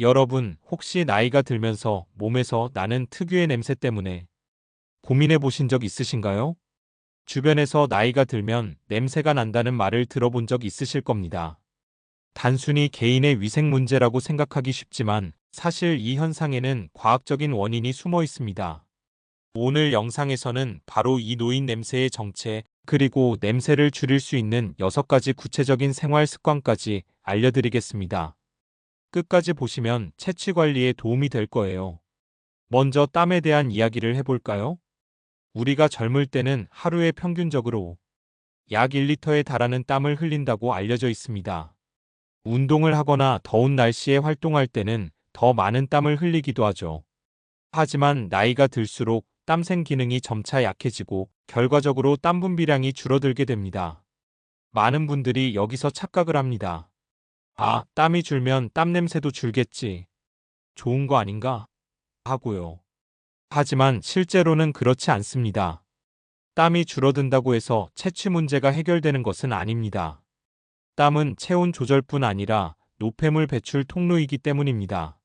여러분, 혹시 나이가 들면서 몸에서 나는 특유의 냄새 때문에 고민해 보신 적 있으신가요? 주변에서 나이가 들면 냄새가 난다는 말을 들어본 적 있으실 겁니다. 단순히 개인의 위생 문제라고 생각하기 쉽지만 사실 이 현상에는 과학적인 원인이 숨어 있습니다. 오늘 영상에서는 바로 이 노인 냄새의 정체, 그리고 냄새를 줄일 수 있는 6가지 구체적인 생활 습관까지 알려드리겠습니다. 끝까지 보시면 채취 관리에 도움이 될 거예요. 먼저 땀에 대한 이야기를 해볼까요? 우리가 젊을 때는 하루에 평균적으로 약 1리터에 달하는 땀을 흘린다고 알려져 있습니다. 운동을 하거나 더운 날씨에 활동할 때는 더 많은 땀을 흘리기도 하죠. 하지만 나이가 들수록 땀샘 기능이 점차 약해지고 결과적으로 땀 분비량이 줄어들게 됩니다. 많은 분들이 여기서 착각을 합니다. 아, 땀이 줄면 땀 냄새도 줄겠지. 좋은 거 아닌가? 하고요. 하지만 실제로는 그렇지 않습니다. 땀이 줄어든다고 해서 채취 문제가 해결되는 것은 아닙니다. 땀은 체온 조절뿐 아니라 노폐물 배출 통로이기 때문입니다.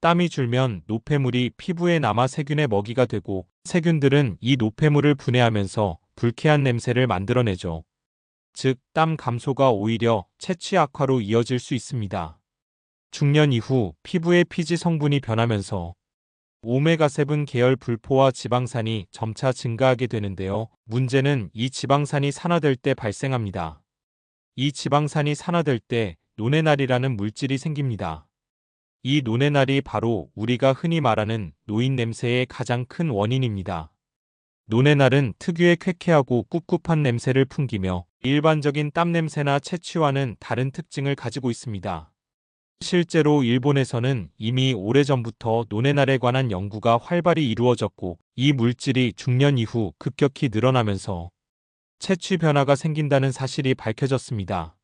땀이 줄면 노폐물이 피부에 남아 세균의 먹이가 되고 세균들은 이 노폐물을 분해하면서 불쾌한 냄새를 만들어내죠. 즉, 땀 감소가 오히려 채취 악화로 이어질 수 있습니다. 중년 이후 피부의 피지 성분이 변하면서 오메가7 계열 불포화 지방산이 점차 증가하게 되는데요. 문제는 이 지방산이 산화될 때 발생합니다. 이 지방산이 산화될 때 노네날이라는 물질이 생깁니다. 이 노네날이 바로 우리가 흔히 말하는 노인 냄새의 가장 큰 원인입니다. 노네날은 특유의 쾌쾌하고 꿉꿉한 냄새를 풍기며 일반적인 땀 냄새나 채취와는 다른 특징을 가지고 있습니다. 실제로 일본에서는 이미 오래전부터 노네날에 관한 연구가 활발히 이루어졌고 이 물질이 중년 이후 급격히 늘어나면서 채취 변화가 생긴다는 사실이 밝혀졌습니다.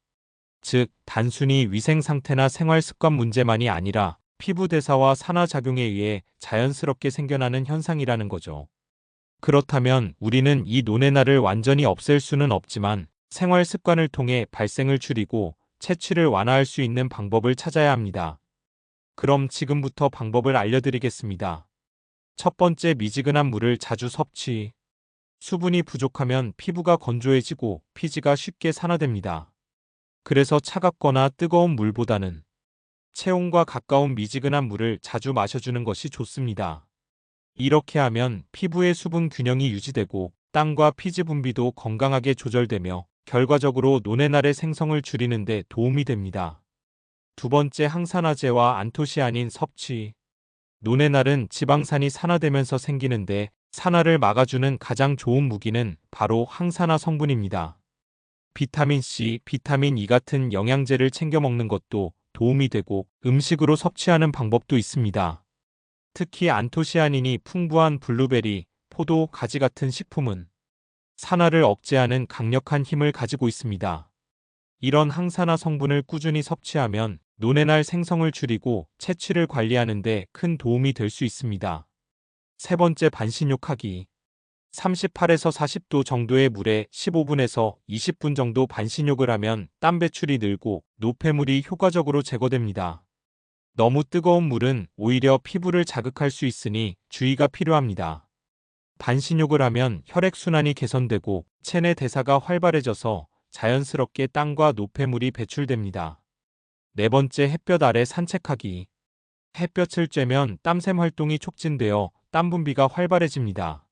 즉, 단순히 위생 상태나 생활 습관 문제만이 아니라 피부 대사와 산화작용에 의해 자연스럽게 생겨나는 현상이라는 거죠. 그렇다면 우리는 이 노네날을 완전히 없앨 수는 없지만 생활 습관을 통해 발생을 줄이고 채취를 완화할 수 있는 방법을 찾아야 합니다. 그럼 지금부터 방법을 알려드리겠습니다. 첫 번째, 미지근한 물을 자주 섭취. 수분이 부족하면 피부가 건조해지고 피지가 쉽게 산화됩니다. 그래서 차갑거나 뜨거운 물보다는 체온과 가까운 미지근한 물을 자주 마셔주는 것이 좋습니다. 이렇게 하면 피부의 수분 균형이 유지되고 땀과 피지 분비도 건강하게 조절되며 결과적으로 노네날의 생성을 줄이는 데 도움이 됩니다. 두 번째, 항산화제와 안토시아닌 섭취. 노네날은 지방산이 산화되면서 생기는데 산화를 막아주는 가장 좋은 무기는 바로 항산화 성분입니다. 비타민C, 비타민 E 같은 영양제를 챙겨 먹는 것도 도움이 되고 음식으로 섭취하는 방법도 있습니다. 특히 안토시아닌이 풍부한 블루베리, 포도, 가지 같은 식품은 산화를 억제하는 강력한 힘을 가지고 있습니다. 이런 항산화 성분을 꾸준히 섭취하면 노네날 생성을 줄이고 채취를 관리하는 데 큰 도움이 될 수 있습니다. 세 번째, 반신욕하기. 38에서 40도 정도의 물에 15분에서 20분 정도 반신욕을 하면 땀 배출이 늘고 노폐물이 효과적으로 제거됩니다. 너무 뜨거운 물은 오히려 피부를 자극할 수 있으니 주의가 필요합니다. 반신욕을 하면 혈액순환이 개선되고 체내 대사가 활발해져서 자연스럽게 땀과 노폐물이 배출됩니다. 네 번째, 햇볕 아래 산책하기. 햇볕을 쬐면 땀샘 활동이 촉진되어 땀 분비가 활발해집니다.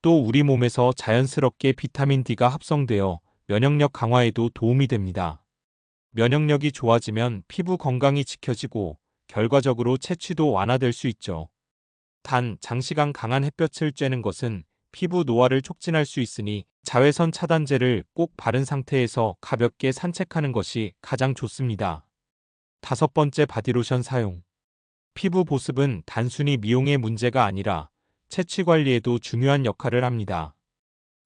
또 우리 몸에서 자연스럽게 비타민 D가 합성되어 면역력 강화에도 도움이 됩니다. 면역력이 좋아지면 피부 건강이 지켜지고 결과적으로 채취도 완화될 수 있죠. 단, 장시간 강한 햇볕을 쬐는 것은 피부 노화를 촉진할 수 있으니 자외선 차단제를 꼭 바른 상태에서 가볍게 산책하는 것이 가장 좋습니다. 다섯 번째, 바디로션 사용. 피부 보습은 단순히 미용의 문제가 아니라 채취 관리에도 중요한 역할을 합니다.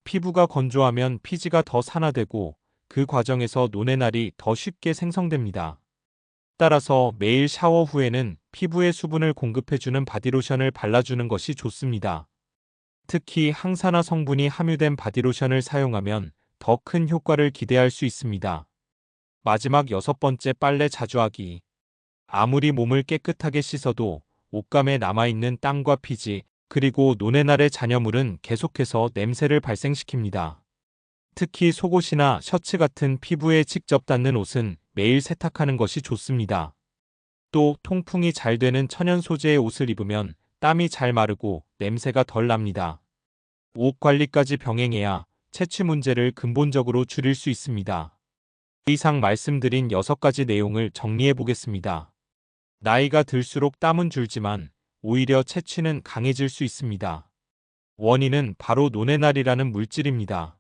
피부가 건조하면 피지가 더 산화되고 그 과정에서 노네날이 더 쉽게 생성됩니다. 따라서 매일 샤워 후에는 피부에 수분을 공급해주는 바디로션을 발라주는 것이 좋습니다. 특히 항산화 성분이 함유된 바디로션을 사용하면 더 큰 효과를 기대할 수 있습니다. 마지막 여섯 번째, 빨래 자주 하기. 아무리 몸을 깨끗하게 씻어도 옷감에 남아있는 땀과 피지, 그리고 노네날의 잔여물은 계속해서 냄새를 발생시킵니다. 특히 속옷이나 셔츠 같은 피부에 직접 닿는 옷은 매일 세탁하는 것이 좋습니다. 또 통풍이 잘 되는 천연 소재의 옷을 입으면 땀이 잘 마르고 냄새가 덜 납니다. 옷 관리까지 병행해야 채취 문제를 근본적으로 줄일 수 있습니다. 이상 말씀드린 6가지 내용을 정리해 보겠습니다. 나이가 들수록 땀은 줄지만 오히려 채취는 강해질 수 있습니다. 원인은 바로 노네날이라는 물질입니다.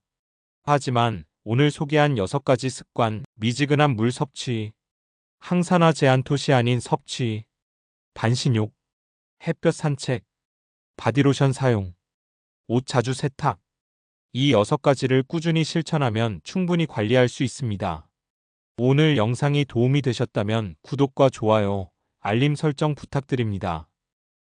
하지만 오늘 소개한 6가지 습관, 미지근한 물 섭취, 항산화 제한토시아닌 섭취, 반신욕, 햇볕 산책, 바디로션 사용, 옷 자주 세탁, 이 6가지를 꾸준히 실천하면 충분히 관리할 수 있습니다. 오늘 영상이 도움이 되셨다면 구독과 좋아요, 알림 설정 부탁드립니다.